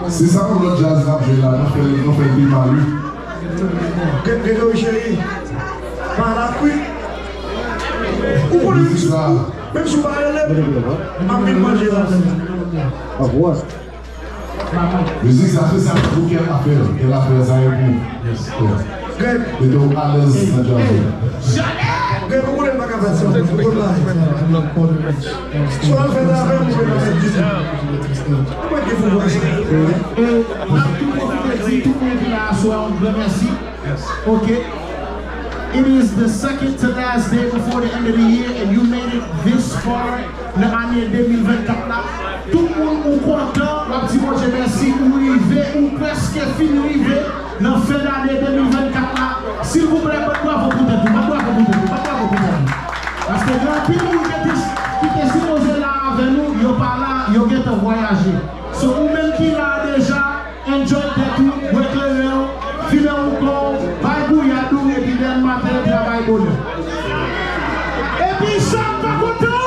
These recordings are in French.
C'est ça pour le jazz rap, j'ai là, on fait le Malu. Grégory chéri, par la cuite. Où pour le même si vous parlez, je vais manger là. À voir. Musique, ça fait ça pour quelle affaire ça est pour. Greg, Et donc, à l'aise dans le jazz. Greg, vous voulez pas faire ça? Soit le fait d'affaire, vous pouvez pas faire du tout. Pourquoi il faut voir ça? Okay. It is the second to last day before the end of the year and you made it this far dans l'année 2024 là. Tout le monde est content, la petite moitié merci ou arrivé ou presque fini arrivé dans la fin d'année 2024 là. S'il vous plaît, pas de bravo pour tout, parce que grand pile qui est supposé là avec nous, il pas là, il est voyager. So ou même qui là déjà, enjoy the tout, filer encore, bye bouilladou et puis demain matin travail bonheur. Et puis ça pas content.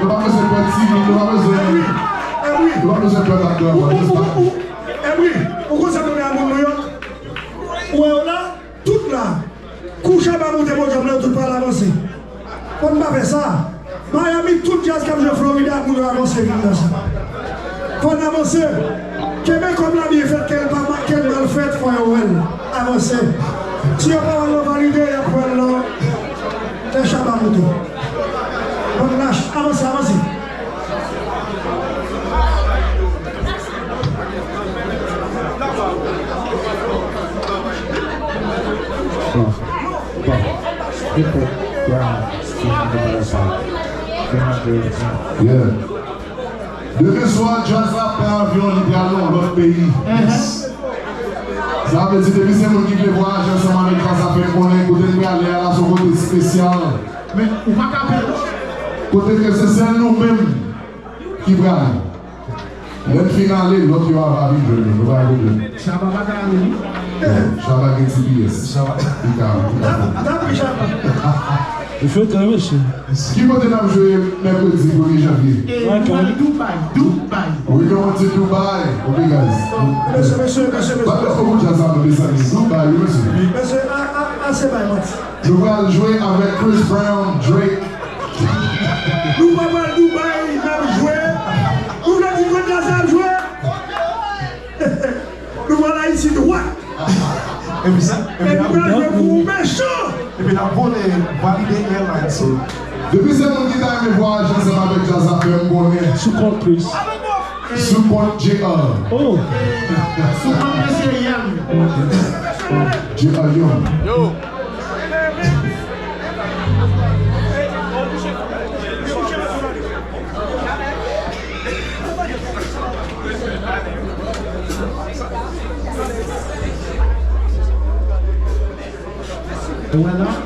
Nous n'avons pas besoin de petit, nous n'avons pas besoin de... Nous n'avons pas besoin de perdre la gueule. Eh oui, pourquoi ça me met à New York? Ouais, là, tout là, couche à bas, monter mon job là, tout pas l'avancer. On ne va pas faire ça. Miami, tout jazz comme je Florida, pour nous avancer vite dans ça. Faut avancer. Québec comme la vie est faite, quelle mal faite, faut avancer. Si on va valider, après là, les chats à monter. On lâche, avancez, avancez. Yeah. Demain soir, Jazz a pris un avion dans l'autre pays. Ça veut dire que c'est moi qui vais voyager ensemble avec Jazz a fait qu'on est côté de aller à son côté spécial. Mais on va pas faire. Côté que c'est celle nous-mêmes qui prennent. L'autre finale, l'autre qui va vivre, nous va vivre. Ça va pas aller. Chaba get CBS. Il faut être monsieur. Qui va te jouer mercredi 1er janvier? Dubai. We're going to Dubai. Okay, guys. Monsieur. Pas de beaucoup de jazz à nous descendre. Dubai, monsieur. Monsieur, assez bien, Nous allons jouer avec Chris Brown, Drake. nous allons à Dubaï, nous allons jouer. Nous allons dire que jazz a joué. Nous allons ici droit. Et puis ça, Et nous allons jouer pour méchant. et puis la bonne valider airline. Depuis ce moment qui t'a aimé voyager ensemble avec Jazz à faire un bonnet. Sous compte plus. Support JR. Oh. Souvent, monsieur Yann. JR Young. Yo. Voilà.